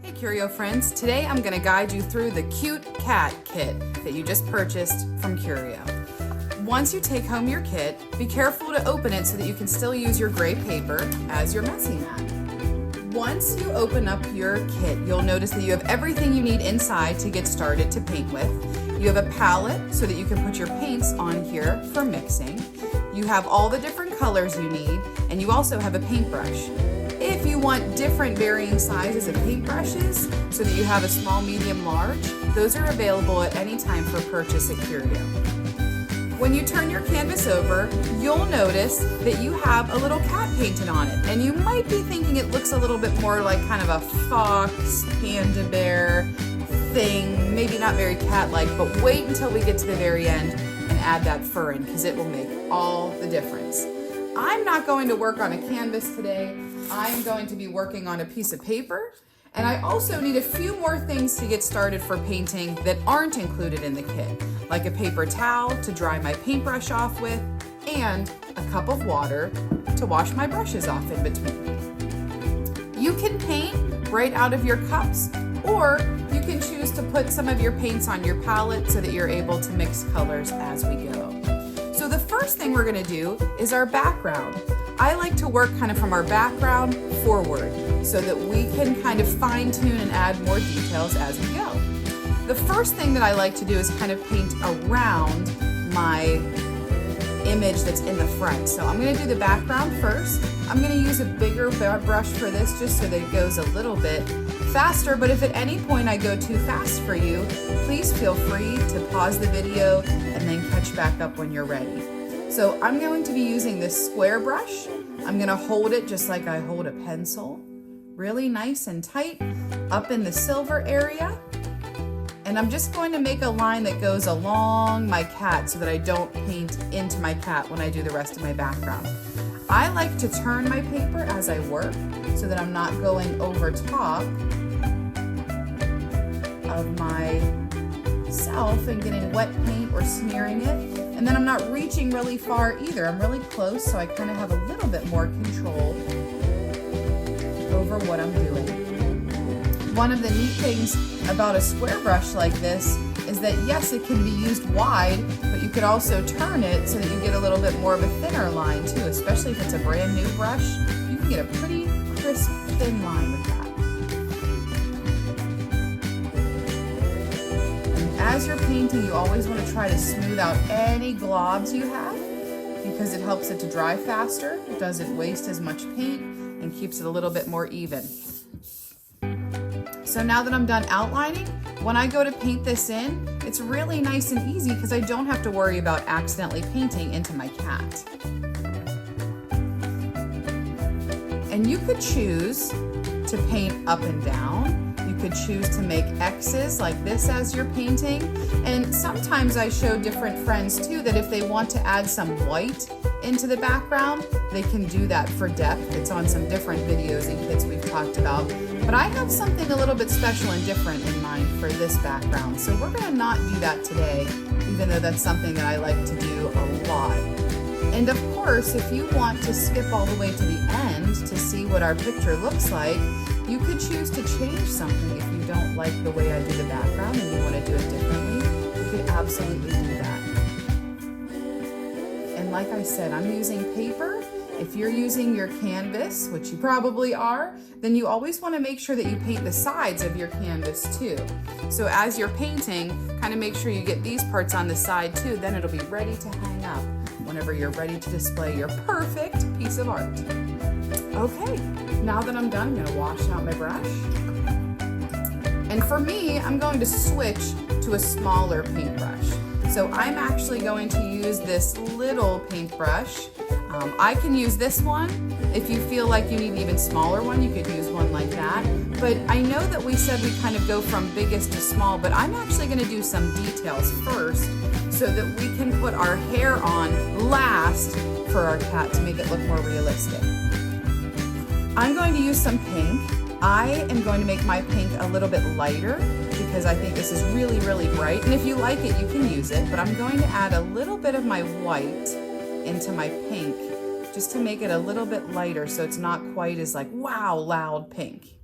Hey Curio friends, today I'm going to guide you through the cute cat kit that you just purchased from Curio. Once you take home your kit, be careful to open it so that you can still use your gray paper as your messy mat. Once you open up your kit, you'll notice that you have everything you need inside to get started to paint with. You have a palette so that you can put your paints on here for mixing. You have all the different colors you need, and you also have a paintbrush. If you want different varying sizes of paintbrushes so that you have a small, medium, large, those are available at any time for purchase at Curio. When you turn your canvas over, you'll notice that you have a little cat painted on it, and you might be thinking it looks a little bit more like kind of a fox, panda bear thing, maybe not very cat-like, but wait until we get to the very end and add that fur in, because it will make all the difference. I'm not going to work on a canvas today. I'm going to be working on a piece of paper, and I also need a few more things to get started for painting that aren't included in the kit, like a paper towel to dry my paintbrush off with, and a cup of water to wash my brushes off in between. You can paint right out of your cups, or you can choose to put some of your paints on your palette so that you're able to mix colors as we go. So the first thing we're going to do is our background. I like to work kind of from our background forward so that we can kind of fine tune and add more details as we go. The first thing that I like to do is kind of paint around my image that's in the front. So I'm going to do the background first. I'm going to use a bigger brush for this just so that it goes a little bit faster, but if at any point I go too fast for you, please feel free to pause the video and then catch back up when you're ready. So I'm going to be using this square brush. I'm going to hold it just like I hold a pencil, really nice and tight up in the silver area. And I'm just going to make a line that goes along my cat so that I don't paint into my cat when I do the rest of my background. I like to turn my paper as I work so that I'm not going over top of myself and getting wet paint or smearing it. And then I'm not reaching really far either. I'm really close, so I kind of have a little bit more control over what I'm doing. One of the neat things about a square brush like this is that yes, it can be used wide, but you could also turn it so that you get a little bit more of a thinner line too, especially if it's a brand new brush. You can get a pretty crisp, thin line with that. And as you're painting, you always want to try to smooth out any globs you have because it helps it to dry faster, it doesn't waste as much paint, and keeps it a little bit more even. So now that I'm done outlining, when I go to paint this in, it's really nice and easy because I don't have to worry about accidentally painting into my cat. And you could choose to paint up and down. You could choose to make X's like this as you're painting. And sometimes I show different friends too that if they want to add some white into the background, they can do that for depth. It's on some different videos and kits we've talked about. But I have something a little bit special and different in mind for this background. So we're gonna not do that today, even though that's something that I like to do a lot. And of course, if you want to skip all the way to the end to see what our picture looks like, you could choose to change something if you don't like the way I do the background and you wanna do it differently. You could absolutely do that. And like I said, I'm using paper. If you're using your canvas, which you probably are, then you always want to make sure that you paint the sides of your canvas too. So as you're painting, kind of make sure you get these parts on the side too, then it'll be ready to hang up whenever you're ready to display your perfect piece of art. Okay, now that I'm done, I'm going to wash out my brush. And for me, I'm going to switch to a smaller paintbrush. So I'm actually going to use this little paintbrush. I can use this one. If you feel like you need an even smaller one, you could use one like that. But I know that we said we kind of go from biggest to small, but I'm actually going to do some details first so that we can put our hair on last for our cat to make it look more realistic. I'm going to use some pink. I am going to make my pink a little bit lighter because I think this is really, really bright. And if you like it, you can use it, but I'm going to add a little bit of my white into my pink just to make it a little bit lighter so it's not quite as like, wow, loud pink.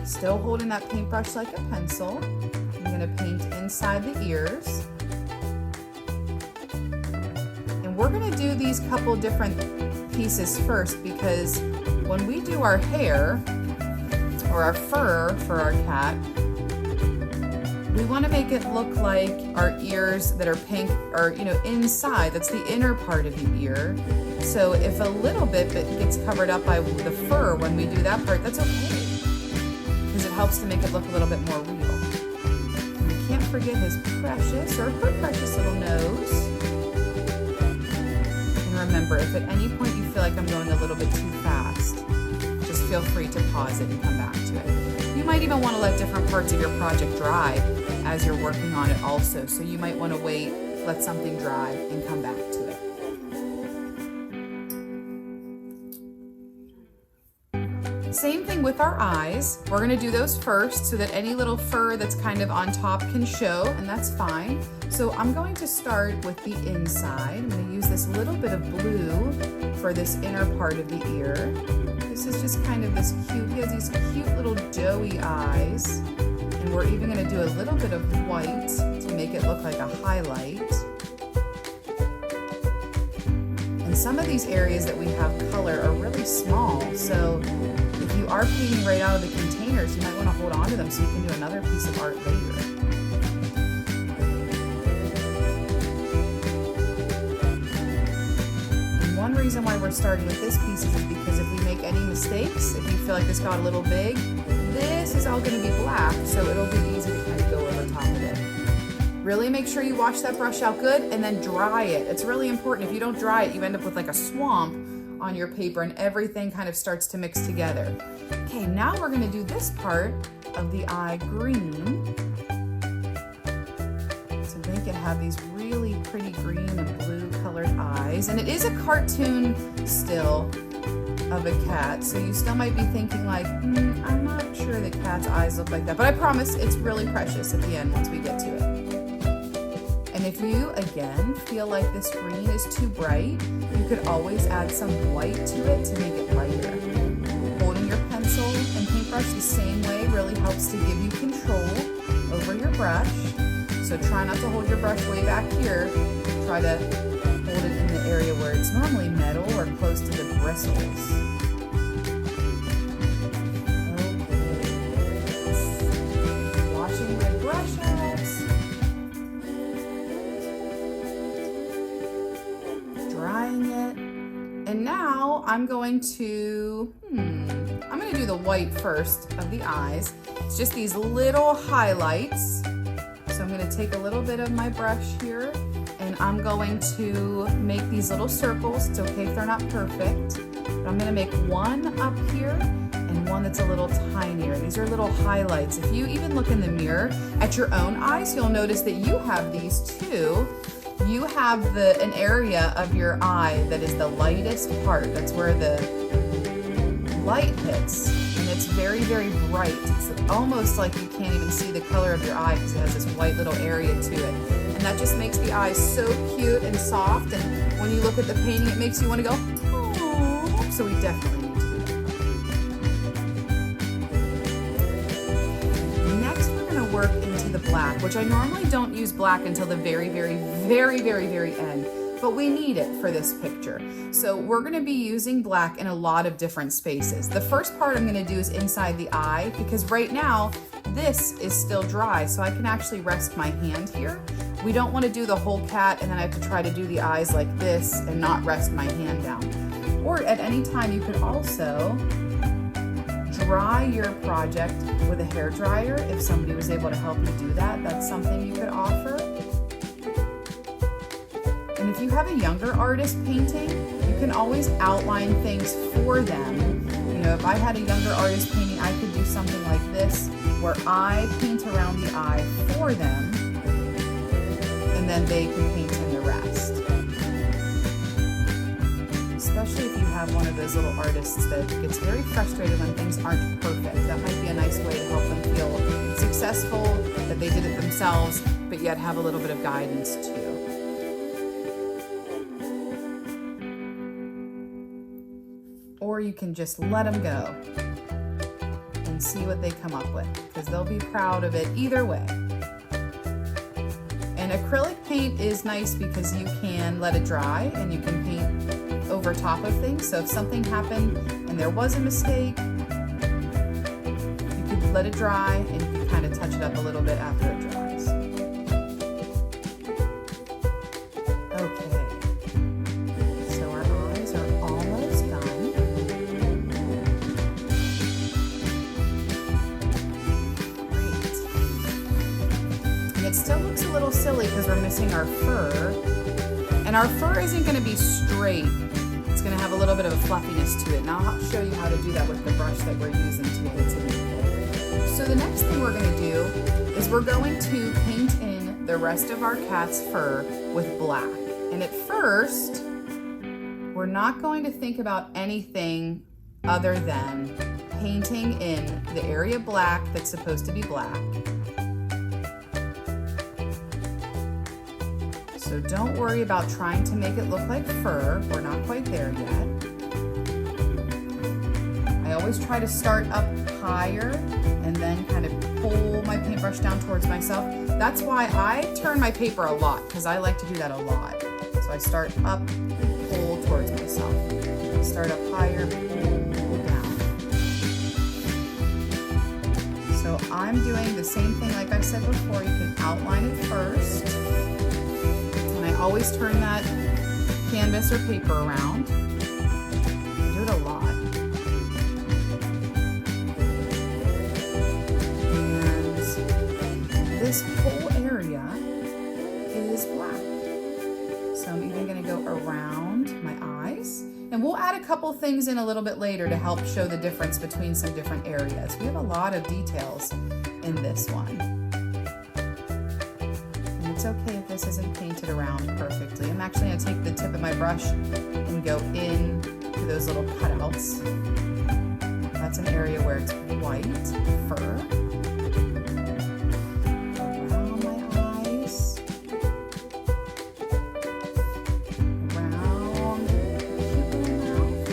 Still holding that paintbrush like a pencil. I'm gonna paint inside the ears. And we're gonna do these couple different pieces first because when we do our hair or our fur for our cat, we want to make it look like our ears that are pink are, inside. That's the inner part of the ear. So if a little bit gets covered up by the fur when we do that part, that's okay, because it helps to make it look a little bit more real. And we can't forget his precious, or her precious little nose. And remember, if at any point you feel like I'm going a little bit too fast, just feel free to pause it and come back to it. You might even want to let different parts of your project dry as you're working on it also. So you might want to wait, let something dry, and come back to it. Same thing with our eyes. We're going to do those first so that any little fur that's kind of on top can show, and that's fine. So I'm going to start with the inside. I'm going to use this little bit of blue for this inner part of the ear. This is just kind of this cute, he has these cute little doughy eyes. And we're even going to do a little bit of white to make it look like a highlight. And some of these areas that we have color are really small. So if you are painting right out of the containers, you might want to hold on to them so you can do another piece of art later. One reason why we're starting with this piece is because if we make any mistakes, if you feel like this got a little big, this is all going to be black, so it'll be easy to kind of go over top of it. Really make sure you wash that brush out good and then dry it. It's really important. If you don't dry it, you end up with like a swamp on your paper and everything kind of starts to mix together. Okay, now we're going to do this part of the eye green. So they can have these really pretty green and blue colored eyes. And it is a cartoon still of a cat, so you still might be thinking like, I'm not sure that cat's eyes look like that, but I promise it's really precious at the end once we get to it. And if you, again, feel like this green is too bright, you could always add some white to it to make it lighter. Holding your pencil and paintbrush the same way really helps to give you control over your brush. So try not to hold your brush way back here. Try to hold it in the area where it's normally metal or close to the bristles. Okay. Washing my brush out. Drying it. And now I'm going to do the white first of the eyes. It's just these little highlights. So I'm going to take a little bit of my brush here and I'm going to make these little circles. It's okay if they're not perfect, but I'm going to make one up here and one that's a little tinier. These are little highlights. If you even look in the mirror at your own eyes, you'll notice that you have these too. You have an area of your eye that is the lightest part. That's where the light hits, and it's very, very bright. It's almost like you can't even see the color of your eye because it has this white little area to it. And that just makes the eyes so cute and soft, and when you look at the painting, it makes you want to go, oh. So we definitely need to do that. Next, we're going to work into the black, which I normally don't use black until the very, very, very, very, very end. But we need it for this picture. So we're gonna be using black in a lot of different spaces. The first part I'm gonna do is inside the eye, because right now, this is still dry, so I can actually rest my hand here. We don't wanna do the whole cat and then I have to try to do the eyes like this and not rest my hand down. Or at any time, you could also dry your project with a hairdryer. If somebody was able to help you do that, that's something you could offer. And if you have a younger artist painting, you can always outline things for them. You know, if I had a younger artist painting, I could do something like this, where I paint around the eye for them, and then they can paint in the rest. Especially if you have one of those little artists that gets very frustrated when things aren't perfect. That might be a nice way to help them feel successful, that they did it themselves, but yet have a little bit of guidance too. Or you can just let them go and and see what they come up with, because they'll be proud of it either way. And acrylic paint is nice because you can let it dry and you can paint over top of things. So if something happened and there was a mistake, you could let it dry and you can kind of touch it up a little bit after it dries. Okay, so our eyes are almost done. Great. And it still looks a little silly because we're missing our fur. And our fur isn't going to be straight. It's going to have a little bit of a fluffiness to it. Now I'll show you how to do that with the brush that we're using today. So the next thing we're going to do is we're going to paint in the rest of our cat's fur with black. And at first, we're not going to think about anything other than painting in the area black that's supposed to be black. So don't worry about trying to make it look like fur. We're not quite there yet. I always try to start up higher and then kind of pull my paintbrush down towards myself. That's why I turn my paper a lot, because I like to do that a lot. So I start up, pull towards myself. Start up higher, pull down. So I'm doing the same thing like I said before. You can outline it first. I always turn that canvas or paper around. I do it a lot. And this whole area is black. So I'm even going to go around my eyes. And we'll add a couple things in a little bit later to help show the difference between some different areas. We have a lot of details in this one. It's okay if this isn't painted around perfectly. I'm actually going to take the tip of my brush and go in to those little cutouts. That's an area where it's white fur. Around my eyes. Around the cute little mouth.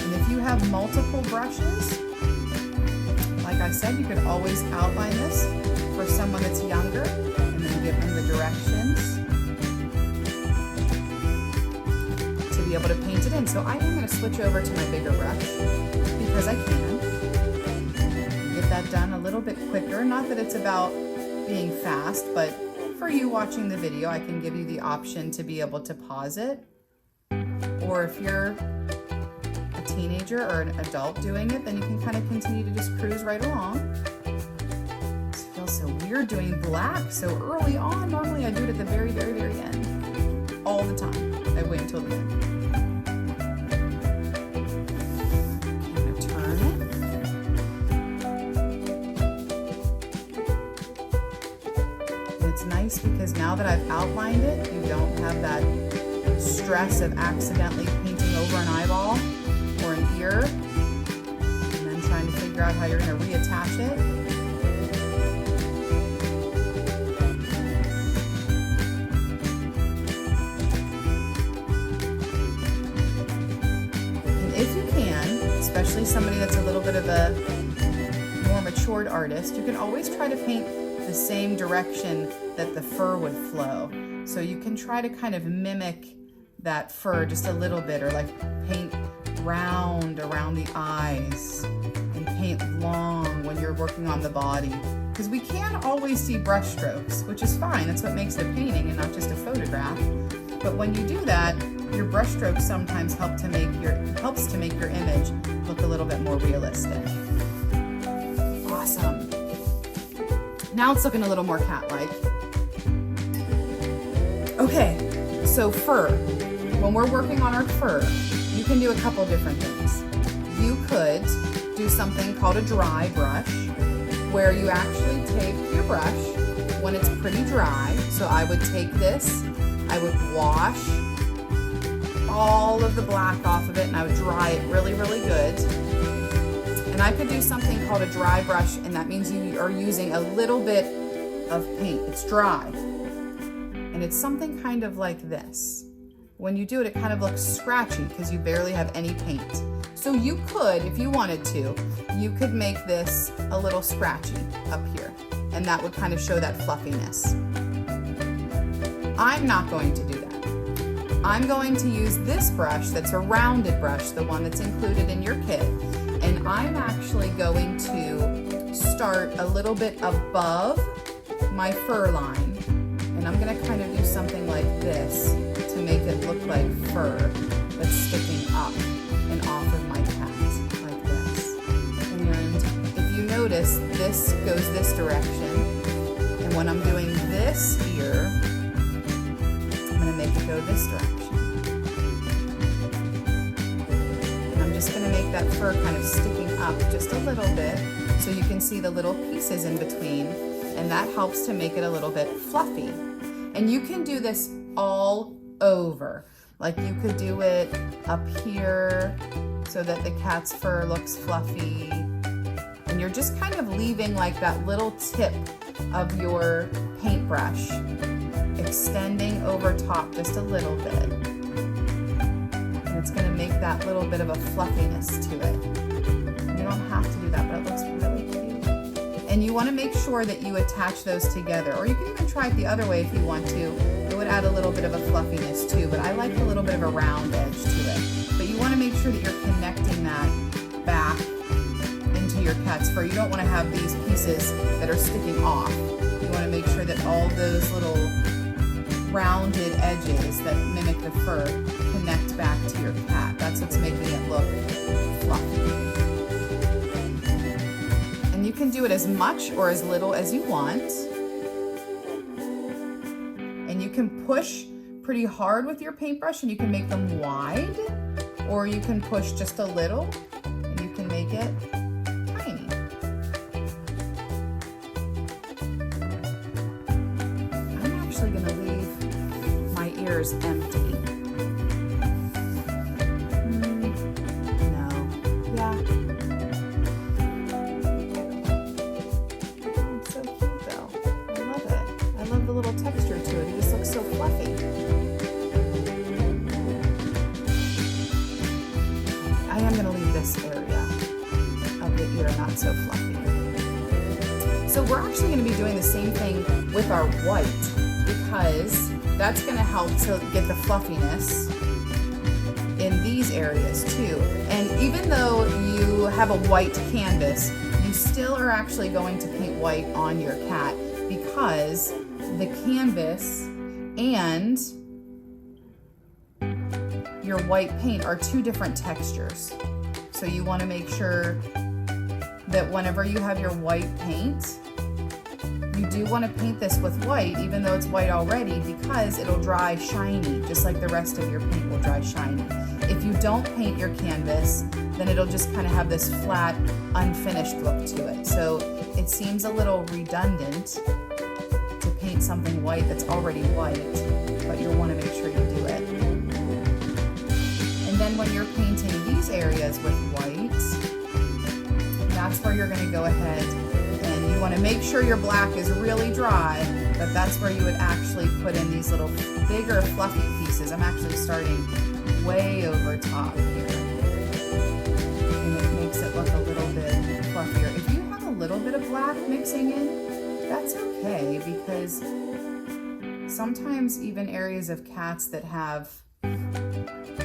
And if you have multiple brushes, like I said, you could always outline this for someone that's younger and then give them the directions to be able to paint it in. So I am going to switch over to my bigger brush because I can. Get that done a little bit quicker. Not that it's about being fast, but for you watching the video, I can give you the option to be able to pause it. Or if you're a teenager or an adult doing it, then you can kind of continue to just cruise right along. It feels so weird doing black so early on. Normally I do it at the very, very, very end. All the time. I wait until the end. I'm gonna turn it. And it's nice because now that I've outlined it, you don't have that stress of accidentally painting over an eyeball or an ear, and then trying to figure out how you're going to reattach it. And if you can, especially somebody that's a little bit of a more matured artist, you can always try to paint the same direction that the fur would flow. So you can try to kind of mimic that fur just a little bit, or like paint round around the eyes and paint long when you're working on the body, because we can't always see brush strokes, which is fine. That's what makes it a painting and not just a photograph. But when you do that, your brush strokes sometimes helps to make your image look a little bit more realistic. Awesome. Now it's looking a little more cat-like. Okay, so fur. When we're working on our fur, you can do a couple different things. You could do something called a dry brush, where you actually take your brush when it's pretty dry. So I would take this, I would wash all of the black off of it, and I would dry it really, really good. And I could do something called a dry brush, and that means you are using a little bit of paint. It's dry. And it's something kind of like this. When you do it, it kind of looks scratchy because you barely have any paint. So you could, if you wanted to, you could make this a little scratchy up here, and that would kind of show that fluffiness. I'm not going to do that. I'm going to use this brush that's a rounded brush, the one that's included in your kit, and I'm actually going to start a little bit above my fur line, and I'm going to kind of do something like this to make it look like fur that's sticking up and off of my cat, like this. And if you notice, this goes this direction, and when I'm doing this here, I'm going to make it go this direction. And I'm just going to make that fur kind of sticking up just a little bit so you can see the little pieces in between, and that helps to make it a little bit fluffy. And you can do this all over. Like you could do it up here so that the cat's fur looks fluffy. And you're just kind of leaving like that little tip of your paintbrush extending over top just a little bit. And it's going to make that little bit of a fluffiness to it. You don't have to do that, but it looks really cute. And you want to make sure that you attach those together, or you can even try it the other way if you want to. It would add a little bit of a fluffiness too, but I like a little bit of a round edge to it. But you want to make sure that you're connecting that back into your cat's fur. You don't want to have these pieces that are sticking off. You want to make sure that all those little rounded edges that mimic the fur connect back to your cat. That's what's making it look fluffy. And you can do it as much or as little as you want. And you can push pretty hard with your paintbrush and you can make them wide, or you can push just a little and you can make it tiny. I'm actually going to leave my ears empty. Not so fluffy. So we're actually going to be doing the same thing with our white, because that's going to help to get the fluffiness in these areas too. And even though you have a white canvas, you still are actually going to paint white on your cat, because the canvas and your white paint are two different textures. So you want to make sure that whenever you have your white paint, you do want to paint this with white, even though it's white already, because it'll dry shiny, just like the rest of your paint will dry shiny. If you don't paint your canvas, then it'll just kind of have this flat, unfinished look to it. So it seems a little redundant to paint something white that's already white, but you'll want to make sure you do it. And then when you're painting these areas with white, that's where you're going to go ahead and you want to make sure your black is really dry, but that's where you would actually put in these little bigger fluffy pieces. I'm actually starting way over top here, and it makes it look a little bit fluffier. If you have a little bit of black mixing in, that's okay, because sometimes even areas of cats that have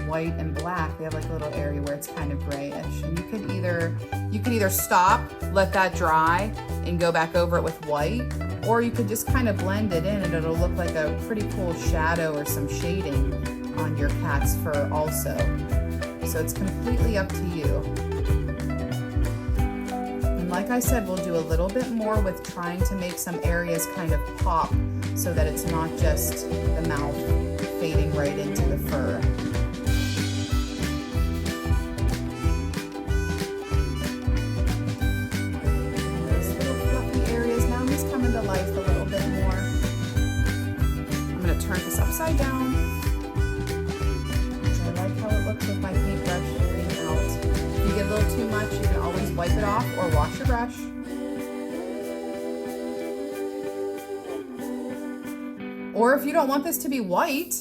white and black, they have like a little area where it's kind of grayish, and you could either stop, let that dry, and go back over it with white, or you could just kind of blend it in and it'll look like a pretty cool shadow or some shading on your cat's fur also. So it's completely up to you. And like I said, we'll do a little bit more with trying to make some areas kind of pop so that it's not just the mouth fading right into the fur. Turn this upside down. So I like how it looks with my paintbrush being out. If you get a little too much, you can always wipe it off or wash your brush. Or if you don't want this to be white,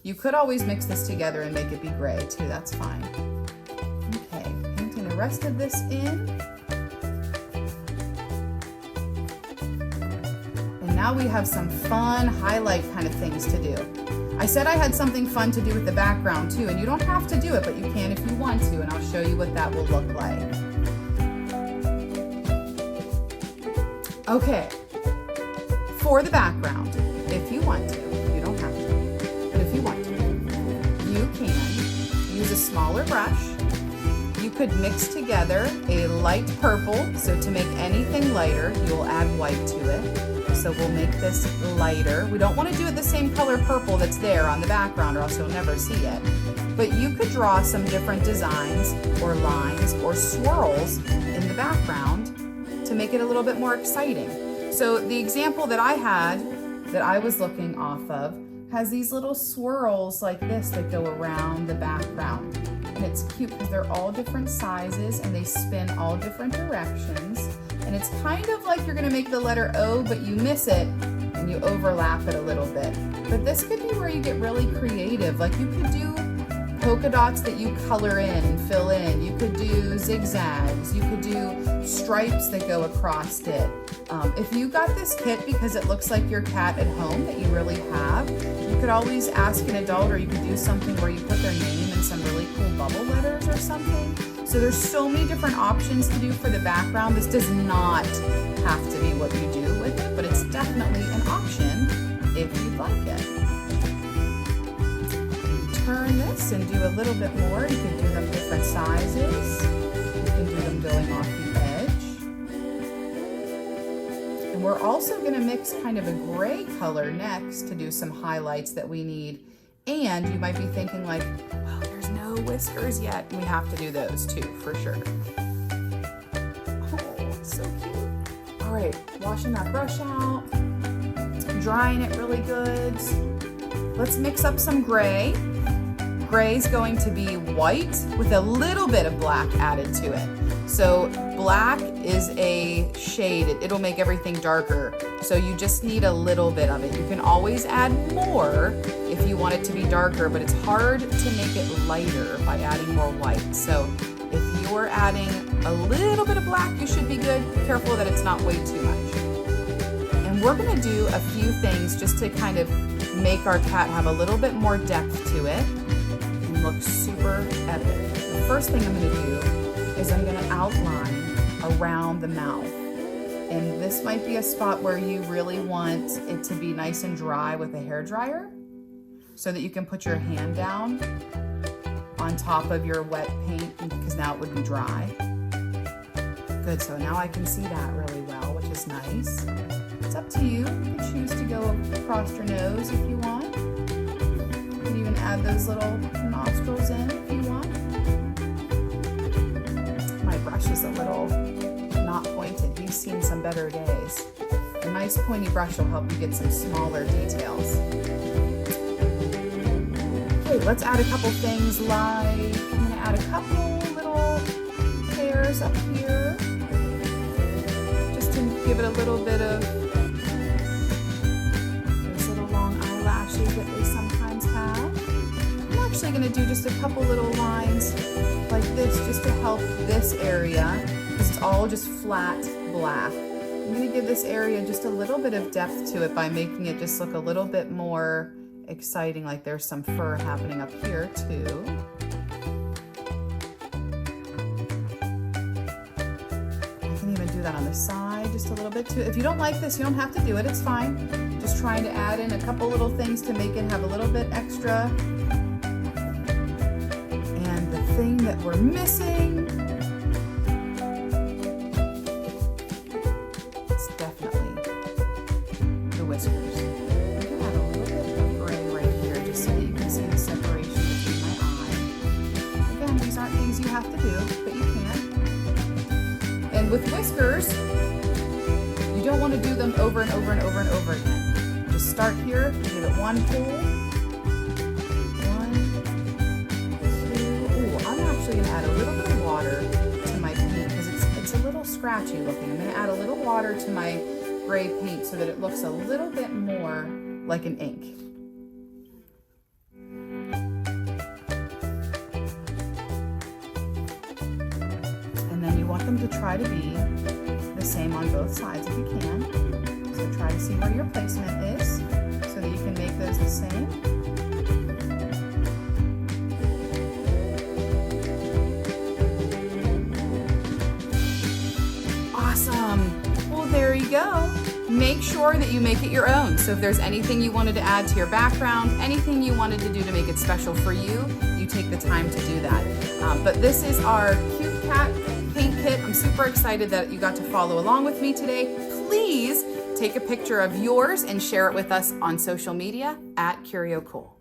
you could always mix this together and make it be gray too. That's fine. Okay, the rest of this in. And now we have some fun highlight kind of things to do. I said I had something fun to do with the background too, and you don't have to do it, but you can if you want to, and I'll show you what that will look like. Okay, for the background, if you want to, you don't have to, but if you want to, you can use a smaller brush. You could mix together a light purple, so to make anything lighter, you'll add white to it. So we'll make this lighter. We don't want to do it the same color purple that's there on the background or else you'll never see it. But you could draw some different designs or lines or swirls in the background to make it a little bit more exciting. So the example that I had, that I was looking off of, has these little swirls like this that go around the background. And it's cute because they're all different sizes and they spin all different directions. And it's kind of like you're gonna make the letter O, but you miss it and you overlap it a little bit. But this could be where you get really creative. Like you could do polka dots that you color in and fill in. You could do zigzags. You could do stripes that go across it. If you got this kit because it looks like your cat at home that you really have, you could always ask an adult, or you could do something where you put their name in some really cool bubble letters or something. So there's so many different options to do for the background. This does not have to be what you do with it, but it's definitely an option if you'd like it. Turn this and do a little bit more. You can do them different sizes. You can do them going off the edge. And we're also going to mix kind of a gray color next to do some highlights that we need. And you might be thinking like, well, there's no whiskers yet. We have to do those too, for sure. Oh, it's so cute. All right, washing that brush out, drying it really good. Let's mix up some gray. Gray's going to be white with a little bit of black added to it. So black is a shade, it'll make everything darker. So you just need a little bit of it. You can always add more if you want it to be darker, but it's hard to make it lighter by adding more white. So if you're adding a little bit of black, you should be good. Be careful that it's not way too much. And we're gonna do a few things just to kind of make our cat have a little bit more depth to it. Looks super epic. The first thing I'm going to do is I'm going to outline around the mouth. And this might be a spot where you really want it to be nice and dry with a hairdryer so that you can put your hand down on top of your wet paint because now it would be dry. Good, so now I can see that really well, which is nice. It's up to you. You can choose to go across your nose if you want. You can even add those little nostrils in if you want. My brush is a little not pointed. You've seen some better days. A nice pointy brush will help you get some smaller details. Okay, let's add a couple things like, I'm gonna add a couple little hairs up here, just to give it a little bit of those little long eyelashes that they sometimes have. I'm actually gonna do just a couple little lines like this just to help this area, because it's all just flat black. I'm gonna give this area just a little bit of depth to it by making it just look a little bit more exciting, like there's some fur happening up here too. I can even do that on the side just a little bit too. If you don't like this, you don't have to do it, it's fine. Just trying to add in a couple little things to make it have a little bit extra. And the thing that we're missing, it's definitely the whiskers. I'm gonna add a little bit of gray right here just so that you can see the separation between my eye. Again, these aren't things you have to do, but you can. And with whiskers, you don't want to do them over and over and over and over again. Just start here, give it one pull. I'm going to add a little bit of water to my paint because it's a little scratchy looking. I'm going to add a little water to my gray paint so that it looks a little bit more like an ink. then you want them to try to be the same on both sides if you can. So try to see where your placement is so that you can make those the same. Awesome. Well, there you go. Make sure that you make it your own. So if there's anything you wanted to add to your background, anything you wanted to do to make it special for you, you take the time to do that. But this is our cute cat paint kit. I'm super excited that you got to follow along with me today. Please take a picture of yours and share it with us on social media @CurioCool.